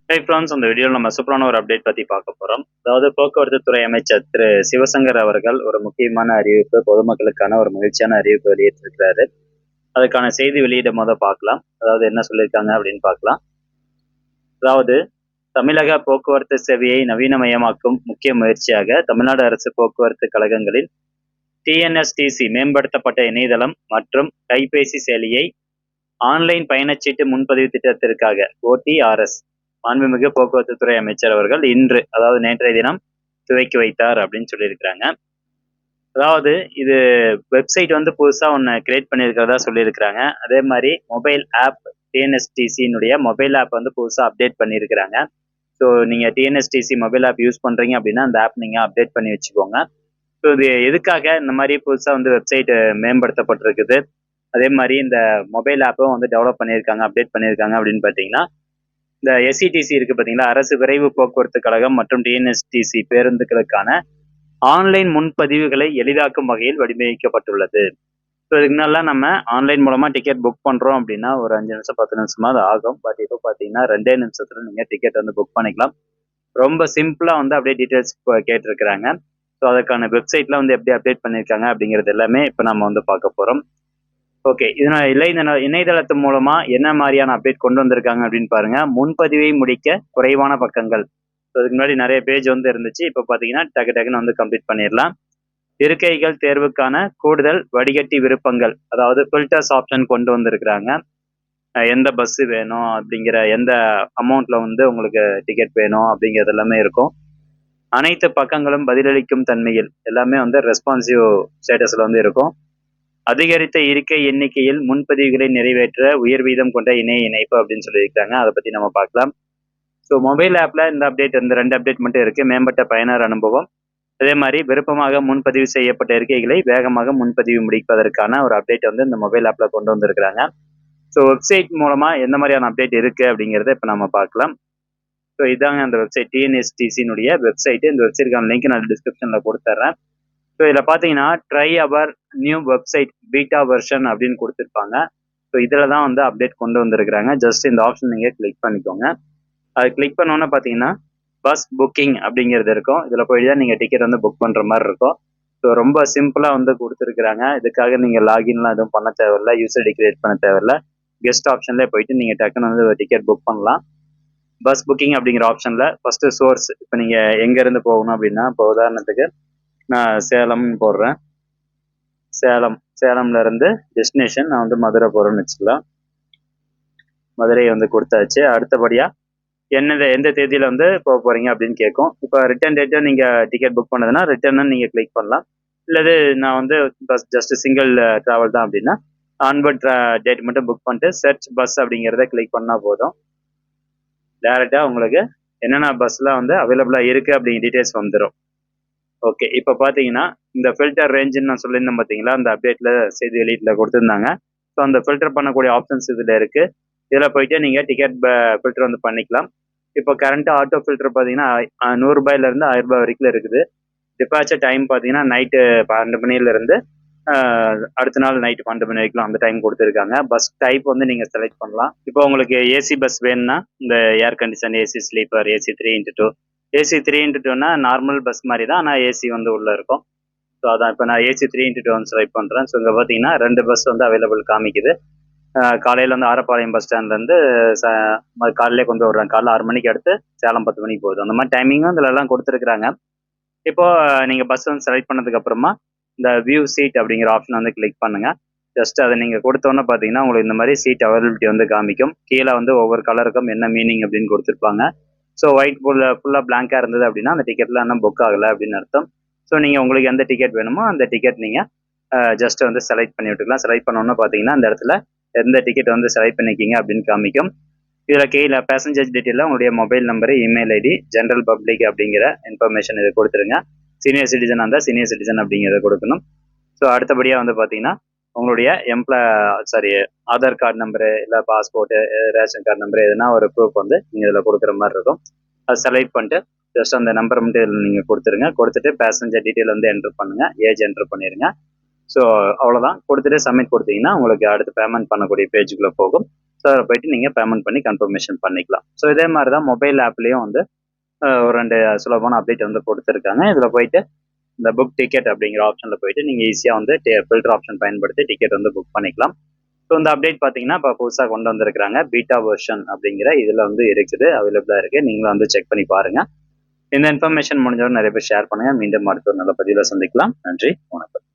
Hi friends, இந்த வீடியோவில் நம்ம சூப்பரான ஒரு அப்டேட் பற்றி பார்க்க போகிறோம். அதாவது போக்குவரத்து துறை அமைச்சர் திரு சிவசங்கர் அவர்கள் ஒரு முக்கியமான அறிவிப்பு, பொதுமக்களுக்கான ஒரு மகிழ்ச்சியான அறிவிப்பு வெளியிட்டிருக்கிறாரு. அதுக்கான செய்தி வெளியிடும் போது பார்க்கலாம். அதாவது என்ன சொல்லியிருக்காங்க அப்படின்னு பார்க்கலாம். அதாவது தமிழக போக்குவரத்து சேவையை நவீனமயமாக்கும் முக்கிய முயற்சியாக தமிழ்நாடு அரசு போக்குவரத்து கழகங்களில் டிஎன்எஸ்டிசி மேம்படுத்தப்பட்ட இணையதளம் மற்றும் கைபேசி செயலியை ஆன்லைன் பயணச்சீட்டு முன்பதிவு திட்டத்திற்காக ஓடிஆர்எஸ் மாண்புமிகு போக்குவரத்து துறை அமைச்சர் அவர்கள் இன்று, அதாவது நேற்றைய தினம் துவக்கி வைத்தார் அப்படின்னு சொல்லியிருக்கிறாங்க. அதாவது இது வெப்சைட் வந்து புதுசா ஒன்று கிரியேட் பண்ணியிருக்கிறதா சொல்லியிருக்கிறாங்க. அதே மாதிரி மொபைல் ஆப் டிஎன்எஸ்டிசியினுடைய மொபைல் ஆப் வந்து புதுசாக அப்டேட் பண்ணியிருக்கிறாங்க. ஸோ நீங்கள் டிஎன்எஸ்டிசி மொபைல் ஆப் யூஸ் பண்ணுறீங்க அப்படின்னா அந்த ஆப் நீங்கள் அப்டேட் பண்ணி வச்சுக்கோங்க. ஸோ இது எதுக்காக இந்த மாதிரி புதுசாக வந்து வெப்சைட் மேம்படுத்தப்பட்டிருக்குது, அதே மாதிரி இந்த மொபைல் ஆப்பும் வந்து டெவலப் பண்ணியிருக்காங்க, அப்டேட் பண்ணியிருக்காங்க அப்படின்னு பார்த்தீங்கன்னா, இந்த எஸ்இடிசி இருக்கு பார்த்தீங்களா, அரசு விரைவு போக்குவரத்து கழகம் மற்றும் டிஎன்எஸ்டிசி பேருந்துகளுக்கான ஆன்லைன் முன்பதிவுகளை எளிதாக்கும் வகையில் வடிவமைக்கப்பட்டுள்ளது. ஸோ இதுக்கு முன்னாடிலாம் நம்ம ஆன்லைன் மூலமா டிக்கெட் புக் பண்றோம் அப்படின்னா ஒரு 5 நிமிஷம் 10 நிமிஷமாவது ஆகும். பட் இப்போ பார்த்தீங்கன்னா 2 நிமிஷத்துல நீங்க டிக்கெட் வந்து புக் பண்ணிக்கலாம். ரொம்ப சிம்பிளா வந்து அப்படியே டீட்டெயில்ஸ் கேட்டிருக்கிறாங்க. ஸோ அதுக்கான வெப்சைட்ல வந்து எப்படி அப்டேட் பண்ணியிருக்காங்க அப்படிங்கிறது எல்லாமே இப்போ நம்ம வந்து பார்க்க போறோம். ஓகே, இணையதளத்து மூலமா என்ன மாதிரியான அப்டேட் கொண்டு வந்திருக்காங்க அப்படின்னு பாருங்க. முன்பதிவை முடிக்க குறைவான பக்கங்கள். அதுக்கு முன்னாடி நிறைய பேஜ் வந்து இருந்துச்சு. இப்போ பார்த்தீங்கன்னா டக்கு டக்குன்னு வந்து கம்ப்ளீட் பண்ணிடலாம். இருக்கைகள் தேர்வுக்கான கூடுதல் வடிகட்டி விருப்பங்கள், அதாவது ஃபில்டர்ஸ் ஆப்ஷன் கொண்டு வந்திருக்கிறாங்க. எந்த பஸ் வேணும் அப்படிங்கிற, எந்த அமௌண்ட்ல வந்து உங்களுக்கு டிக்கெட் வேணும் அப்படிங்கிறது எல்லாமே இருக்கும். அனைத்து பக்கங்களும் பதிலளிக்கும் தன்மையில் எல்லாமே வந்து ரெஸ்பான்சிவ் ஸ்டேட்டஸ்ல வந்து இருக்கும். அதிகரித்த இருக்கை எண்ணிக்கையில் முன்பதிவுகளை நிறைவேற்ற உயர் வீதம் கொண்ட இணைய இணைப்பு அப்படின்னு சொல்லியிருக்காங்க. அதை பத்தி நம்ம பார்க்கலாம். ஸோ மொபைல் ஆப்ல இந்த அப்டேட், இந்த 2 அப்டேட் மட்டும் இருக்கு. மேம்பட்ட பயனர் அனுபவம், அதே மாதிரி விருப்பமாக முன்பதிவு செய்யப்பட்ட இருக்கைகளை வேகமாக முன்பதிவு முடிப்பதற்கான ஒரு அப்டேட் வந்து இந்த மொபைல் ஆப்ல கொண்டு வந்திருக்கிறாங்க. ஸோ வெப்சைட் மூலமா எந்த மாதிரியான அப்டேட் இருக்கு அப்படிங்கிறத இப்போ நம்ம பார்க்கலாம். ஸோ இதாங்க அந்த வெப்சைட், டிஎன்எஸ்டிசியினுடைய வெப்சைட். இந்த வெப்சைட்டுக்கான லிங்க் நான் டிஸ்கிரிப்ஷன்ல கொடுத்துட்றேன். ஸோ இதில் பார்த்தீங்கன்னா try our new website beta version அப்படின்னு கொடுத்துருப்பாங்க. ஸோ இதில் தான் வந்து அப்டேட் கொண்டு வந்திருக்கிறாங்க. ஜஸ்ட் இந்த ஆப்ஷன் நீங்கள் கிளிக் பண்ணிக்கோங்க. அது கிளிக் பண்ணோன்னே பார்த்தீங்கன்னா பஸ் புக்கிங் அப்படிங்கிறது இருக்கும். இதில் போய் தான் நீங்கள் டிக்கெட் வந்து புக் பண்ணுற மாதிரி இருக்கும். ஸோ ரொம்ப சிம்பிளாக வந்து கொடுத்துருக்குறாங்க. இதுக்காக நீங்கள் லாகின்லாம் எதுவும் பண்ண தேவையில்ல, யூசர் ஐடி கிரியேட் பண்ண தேவையில்ல. கெஸ்ட் ஆப்ஷன்லேயே போயிட்டு நீங்கள் டக்குன்னு வந்து டிக்கெட் புக் பண்ணலாம். பஸ் புக்கிங் அப்படிங்கிற ஆப்ஷனில் ஃபஸ்ட்டு சோர்ஸ், இப்போ நீங்கள் எங்கேருந்து போகணும் அப்படின்னா, இப்போ உதாரணத்துக்கு நான் சேலம்னு போடுறேன். சேலம்ல இருந்து டெஸ்டினேஷன் நான் வந்து மதுரை போகிறேன்னு வச்சுக்கலாம். மதுரையை வந்து கொடுத்தாச்சு. அடுத்தபடியாக எந்த தேதியில் வந்து போக போகிறீங்க அப்படின்னு கேட்கும். இப்போ ரிட்டர்ன் டேட்டை நீங்கள் டிக்கெட் புக் பண்ணதுன்னா ரிட்டர்னு நீங்கள் கிளிக் பண்ணலாம். இல்லது நான் வந்து பஸ் ஜஸ்ட் சிங்கிள் ட்ராவல் தான் அப்படின்னா ஆன்வர்ட் டேட் மட்டும் புக் பண்ணிட்டு சர்ச் பஸ் அப்படிங்கிறத கிளிக் பண்ணால் போதும். டேரெக்டாக உங்களுக்கு என்னென்ன பஸ்லாம் வந்து அவைலபிளாக இருக்குது அப்படிங்கிற டீட்டெயில்ஸ் வந்துடும். ஓகே, இப்போ பார்த்தீங்கன்னா இந்த ஃபில்டர் ரேஞ்சுன்னு நான் சொல்லியிருந்தேன் பார்த்தீங்களா, அந்த அப்டேட்டில் செய்தி வெளியீட்டில் கொடுத்துருந்தாங்க. ஸோ அந்த ஃபில்டர் பண்ணக்கூடிய ஆப்ஷன்ஸ் இதில் இருக்குது. இதில் போயிட்டு நீங்கள் டிக்கெட் ஃபில்டர் வந்து பண்ணிக்கலாம். இப்போ கரண்ட்டாக ஆட்டோ ஃபில்டர் பார்த்தீங்கன்னா 100 ரூபாயிலேருந்து 1000 ரூபாய் வரைக்கும் இருக்குது. டிபார்ச்சர் டைம் பார்த்தீங்கன்னா நைட்டு 12 மணிலேருந்து அடுத்த நாள் நைட்டு 12 மணி வரைக்கும் அந்த டைம் கொடுத்துருக்காங்க. பஸ் டைப் வந்து நீங்கள் செலக்ட் பண்ணலாம். இப்போ உங்களுக்கு ஏசி பஸ் வேணும்னா இந்த air condition, AC sleeper, AC 3x2. ஏசி 3x2னா நார்மல் பஸ் மாதிரி தான், ஆனால் ஏசி வந்து உள்ளே இருக்கும். ஸோ அதான் இப்போ நான் ஏசி 3x2 வந்து செலக்ட் பண்ணுறேன். ஸோ இங்கே பார்த்தீங்கன்னா 2 பஸ் வந்து அவைலபிள் காமிக்குது. காலையில் வந்து ஆரப்பாளையம் பஸ் ஸ்டாண்ட்லேருந்து காலையிலே கொண்டு விடுறாங்க. காலைல 6 மணிக்கு அடுத்து சேலம் 10 மணிக்கு போகுது. அந்த மாதிரி டைமிங்கும் இதில் எல்லாம் கொடுத்துருக்குறாங்க. இப்போ நீங்கள் பஸ் வந்து செலக்ட் பண்ணதுக்கு அப்புறமா இந்த வியூ சீட் அப்படிங்கிற ஆப்ஷன் வந்து கிளிக் பண்ணுங்க. ஜஸ்ட் அதை நீங்கள் கொடுத்தோன்னே பார்த்தீங்கன்னா உங்களுக்கு இந்த மாதிரி சீட் அவைலபிலிட்டி வந்து காமிக்கும். கீழே வந்து ஒவ்வொரு கலருக்கும் என்ன மீனிங் அப்படின்னு கொடுத்துருப்பாங்க. ஸோ ஒயிட் ஃபுல்லாக பிளாங்காக இருந்தது அப்படின்னா அந்த டிக்கெட்டில் இன்னும் புக் ஆகலை அப்படின்னு அர்த்தம். ஸோ நீங்கள் உங்களுக்கு எந்த டிக்கெட் வேணுமோ அந்த டிக்கெட் நீங்கள் ஜஸ்ட் வந்து செலக்ட் பண்ணி விட்டுக்கலாம். செலக்ட் பண்ணோன்னா பார்த்தீங்கன்னா அந்த இடத்துல எந்த டிக்கெட் வந்து செலக்ட் பண்ணிக்கிங்க அப்படின்னு காமிக்கும். இதில் கீழே பேசஞ்சர் டீட்டெயிலில் உங்களுடைய mobile number, email ID, general public அப்படிங்கிற இன்ஃபர்மேஷன் இதை கொடுத்துருங்க. சீனியர் சிட்டிசன் இருந்தால் சீனியர் சிட்டிசன் அப்படிங்கிறத கொடுக்கணும். ஸோ அடுத்தபடியாக வந்து பார்த்தீங்கன்னா உங்களுடைய ஆதார் கார்டு நம்பரு, இல்லை பாஸ்போர்ட்டு, ரேஷன் கார்டு நம்பரு, எதுனா ஒரு ப்ரூஃப் வந்து நீங்கள் இதில் கொடுக்குற மாதிரி இருக்கும். அதை செலக்ட் பண்ணிட்டு ஜஸ்ட் அந்த நம்பர் மட்டும் இதில் நீங்கள் கொடுத்துருங்க. கொடுத்துட்டு பேசஞ்சர் டீட்டெயில் வந்து என்ட்ரு பண்ணுங்கள், ஏஜ் என்ட்ரு பண்ணிடுங்க. ஸோ அவ்வளோதான். கொடுத்துட்டு சப்மிட் கொடுத்தீங்கன்னா உங்களுக்கு அடுத்து பேமெண்ட் பண்ணக்கூடிய பேஜுக்குள்ளே போகும். ஸோ ஸோ அதில் போயிட்டு நீங்கள் பேமெண்ட் பண்ணி கன்ஃபர்மேஷன் பண்ணிக்கலாம். ஸோ இதே மாதிரி தான் மொபைல் ஆப்லேயும் வந்து ஒரு 2 சுலபமான அப்டேட் வந்து கொடுத்துருக்காங்க. இதில் போயிட்டு இந்த புக் டிக்கெட் அப்படிங்கிற ஆப்ஷனில் போயிட்டு நீங்கள் ஈஸியாக வந்து ஃபில்டர் ஆப்ஷன் பயன்படுத்தி டிக்கெட் வந்து புக் பண்ணிக்கலாம். ஸோ இந்த அப்டேட் பார்த்தீங்கன்னா இப்போ புதுசாக கொண்டு வந்திருக்கிறாங்க. பீட்டா வெர்ஷன் அப்படிங்கிற இதில் வந்து இருக்குது, அவைலபிளாக இருக்குது. நீங்களும் வந்து செக் பண்ணி பாருங்கள். இந்த இன்ஃபர்மேஷன் முடிஞ்சவரை நிறைய பேர் ஷேர் பண்ணுங்கள். மீண்டும் அடுத்த ஒரு நல்ல பதிவில் சந்திக்கலாம். நன்றி, வணக்கம்.